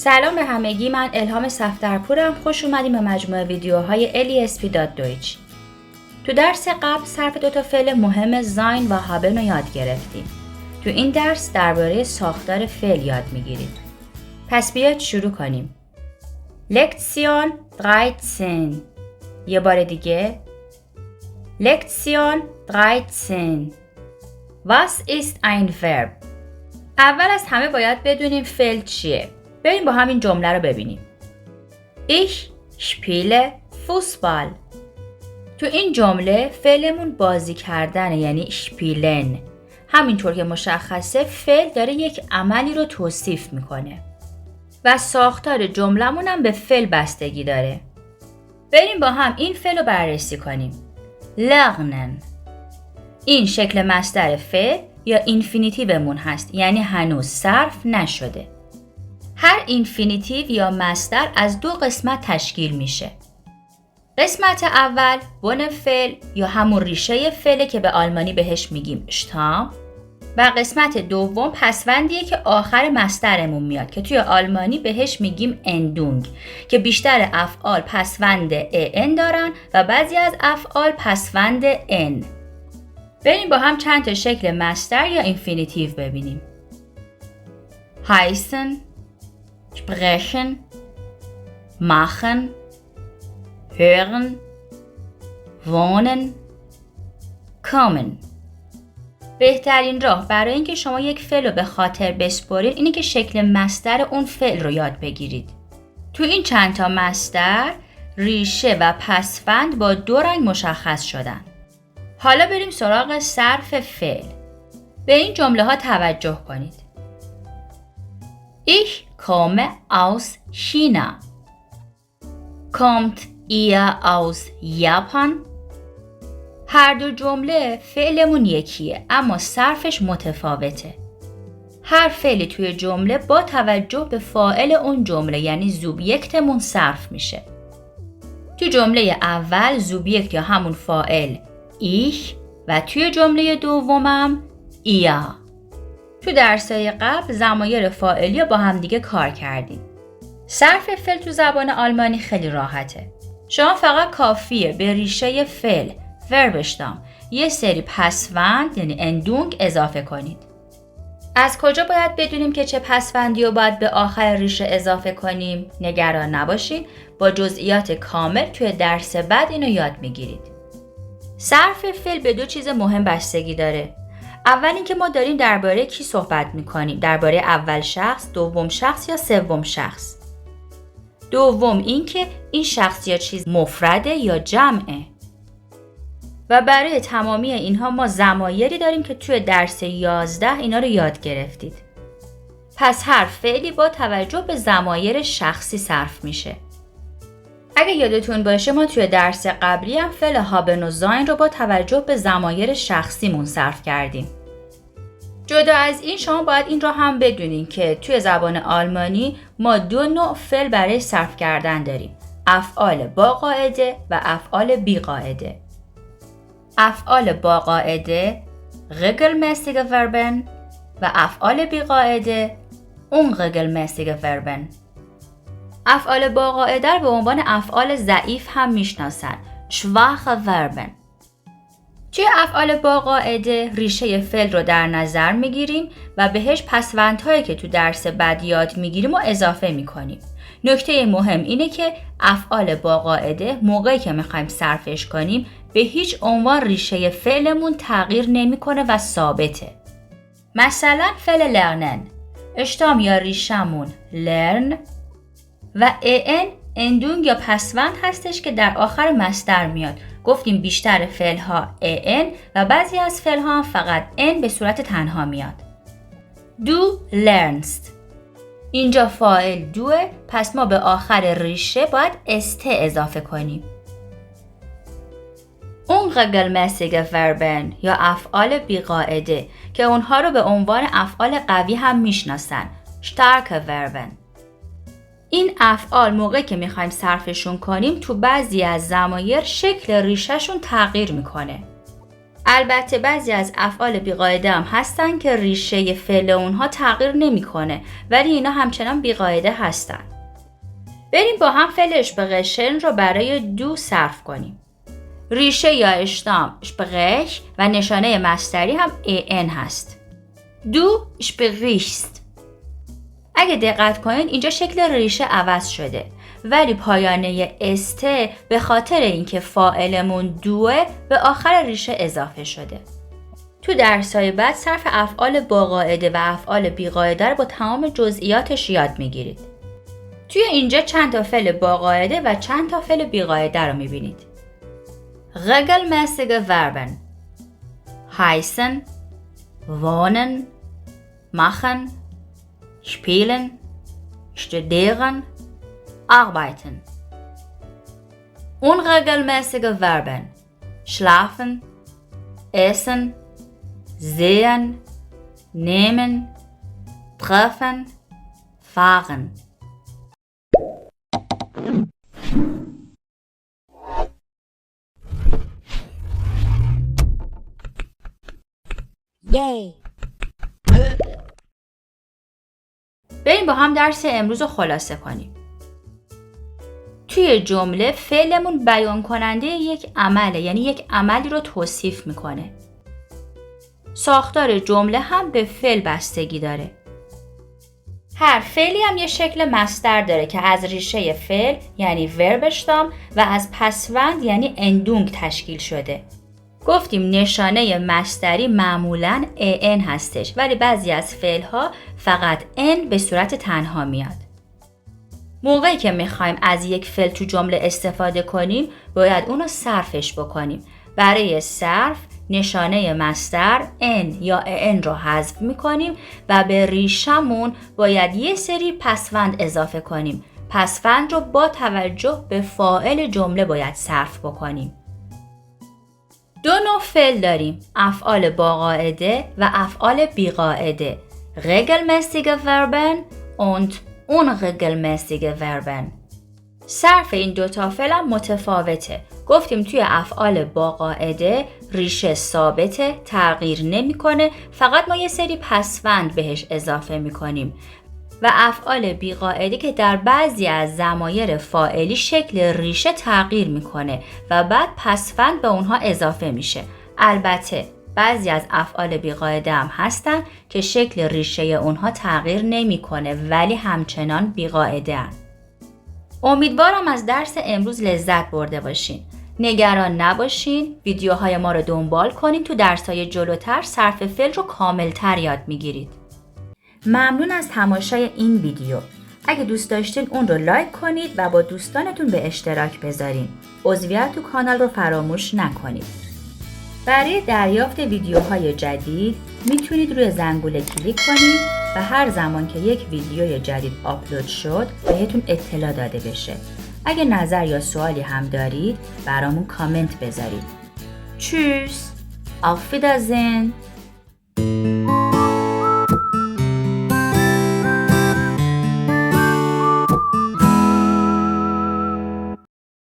سلام به همگی، من الهام صفدرپورم. خوش اومدیم به مجموعه ویدیوهای LESP.Deutsch. تو درس قبل صرف دوتا فعل مهم sein و haben رو یاد گرفتیم. تو این درس درباره ساختار فعل یاد میگیریم. پس بیاید شروع کنیم. لکسیون 13. یه بار دیگه. لکسیون 13. Was ist ein Verb؟ اول از همه باید بدونیم فعل چیه. بریم با همین جمله رو ببینیم. Ich spiele Fußball. تو این جمله فعلمون بازی کردنه، یعنی spielen. همینطور که مشخصه فعل داره یک عملی رو توصیف میکنه. و ساختار جملمون هم به فعل بستگی داره. بریم با هم این فعل رو بررسی کنیم. lernen. این شکل مصدر فعل یا اینفینیتیومون هست، یعنی هنوز صرف نشده. هر اینفینیتیو یا مصدر از دو قسمت تشکیل میشه. قسمت اول بن فعل یا همون ریشه فعله که به آلمانی بهش میگیم شتام، و قسمت دوم پسوندیه که آخر مصدرمون میاد که توی آلمانی بهش میگیم اندونگ، که بیشتر افعال پسوند ان دارن و بعضی از افعال پسوند ان. بریم با هم چند تا شکل مصدر یا اینفینیتیو ببینیم. heißen، sprechen، machen، hören، wohnen، kommen. بهترین راه برای اینکه شما یک فعل رو به خاطر بسپرین اینه که شکل مصدر اون فعل رو یاد بگیرید. تو این چند تا مصدر ریشه و پسوند با دو رنگ مشخص شدن. حالا بریم سراغ صرف فعل. به این جمله ها توجه کنید. Ich komme aus China. Kommt ihr aus Japan؟ هر دو جمله فعلمون یکیه اما صرفش متفاوته. هر فعلی توی جمله با توجه به فاعل اون جمله یعنی زوبیکتمون صرف میشه. تو جمله اول زوبیکت یا همون فاعل ich و توی جمله دومم ihr. تو درسای قبل ضمایر فاعلی رو با همدیگه کار کردیم. صرف فعل تو زبان آلمانی خیلی راحته. شما فقط کافیه به ریشه فعل وربشتام یه سری پسوند یعنی اندونگ اضافه کنید. از کجا باید بدونیم که چه پسوندی رو باید به آخر ریشه اضافه کنیم؟ نگران نباشید، با جزئیات کامل توی درس بعد اینو یاد میگیرید. صرف فعل به دو چیز مهم بستگی داره. اول اینکه ما داریم درباره کی صحبت میکنیم، درباره اول شخص، دوم شخص یا سوم شخص. دوم اینکه این شخص یا چیز مفرده یا جمعه. و برای تمامی اینها ما ضمایری داریم که توی درس 11 اینا رو یاد گرفتید. پس هر فعلی با توجه به ضمایر شخصی صرف میشه. اگه یادتون باشه ما توی درس قبلی هم فعل هابن و زاین رو با توجه به ضمایر شخصیمون صرف کردیم. جدا از این شما باید این رو هم بدونین که توی زبان آلمانی ما دو نوع فعل برای صرف کردن داریم. افعال با قاعده و افعال بی قاعده. افعال با قاعده regelmäßige Verben و افعال بی قاعده unregelmäßige Verben. افعال با قاعده به عنوان افعال ضعیف هم میشناسن. schwache Verben. توی افعال با قاعده ریشه فعل رو در نظر میگیریم و بهش پسوندهایی که تو درس بعد یاد میگیریم و اضافه میکنیم. نکته مهم اینه که افعال با قاعده موقعی که میخوایم صرفش کنیم به هیچ عنوان ریشه فعلمون تغییر نمیکنه و ثابته. مثلا فعل lernen اشتام یا ریشمون learn و ان اندونگ یا پسوند هستش که در آخر مصدر میاد. گفتیم بیشتر فعل‌ها ان و بعضی از فعل‌ها هم فقط ان به صورت تنها میاد. Du lernst. اینجا فاعل دوه، پس ما به آخر ریشه باید است اضافه کنیم. unregelmäßige Verben یا افعال بی قاعده که اونها رو به عنوان افعال قوی هم میشناسن. starke Verben. این افعال موقعی که میخوایم صرفشون کنیم تو بعضی از ضمایر شکل ریشهشون تغییر میکنه. البته بعضی از افعال بیقاعده هم هستن که ریشه فعل اونها تغییر نمیکنه ولی اینا همچنان بیقاعده هستن. بریم با هم فعل اشپقشن رو برای دو صرف کنیم. ریشه یا اشتام اشپقش و نشانه مصدری هم ان هست. دو اشپقیشست. اگه دقت کنید اینجا شکل ریشه عوض شده ولی پایانه استه به خاطر اینکه فاعلمون دوه به آخر ریشه اضافه شده. تو درسای بعد صرف افعال با قاعده و افعال بی قاعده رو با تمام جزئیاتش یاد میگیرید. توی اینجا چند تا فعل با قاعده و چند تا فعل بی قاعده رو میبینید. regelmäßige Verben heißen, wohnen, machen, spielen, studieren, arbeiten. Unregelmäßige Verben schlafen, essen, sehen, nehmen, treffen, fahren. Yay! بریم با هم درس امروز رو خلاصه کنیم. توی جمله فعلمون بیان کننده یک عمله، یعنی یک عملی رو توصیف میکنه. ساختار جمله هم به فعل بستگی داره. هر فعلی هم یه شکل مصدر داره که از ریشه فعل یعنی وربشتام و از پسوند یعنی اندونگ تشکیل شده. گفتیم نشانه مصدری معمولاً ان هستش ولی بعضی از فعل‌ها فقط ان به صورت تنها میاد. موقعی که میخوایم از یک فعل تو جمله استفاده کنیم باید اونو صرفش بکنیم. برای صرف نشانه مصدر ان یا ان رو حذف میکنیم و به ریشمون باید یه سری پسوند اضافه کنیم. پسوند رو با توجه به فاعل جمله باید صرف بکنیم. دو نوع فعل داریم، افعال با قاعده و افعال بی قاعده. regelmäßige Verben und unregelmäßige Verben. صرف این دوتا فعل هم متفاوته. گفتیم توی افعال با قاعده ریشه ثابته، تغییر نمیکنه، فقط ما یه سری پسوند بهش اضافه میکنیم. و افعال بی قاعده که در بعضی از ضمایر فاعلی شکل ریشه تغییر میکنه و بعد پسوند به اونها اضافه میشه. البته بعضی از افعال بی قاعده هم هستن که شکل ریشه اونها تغییر نمیکنه ولی همچنان بی قاعده هن. امیدوارم از درس امروز لذت برده باشین. نگران نباشین، ویدیوهای ما رو دنبال کنین، تو درسای جلوتر صرف فعل رو کاملتر یاد میگیرید. ممنون از تماشای این ویدیو. اگه دوست داشتین اون رو لایک کنید و با دوستانتون به اشتراک بذارین. عضویت تو کانال رو فراموش نکنید. برای دریافت ویدیوهای جدید میتونید روی زنگوله کلیک کنید و هر زمان که یک ویدیوی جدید آپلود شد بهتون اطلاع داده بشه. اگه نظر یا سوالی هم دارید برامون کامنت بذارید. Tschüss! Auf Wiedersehen!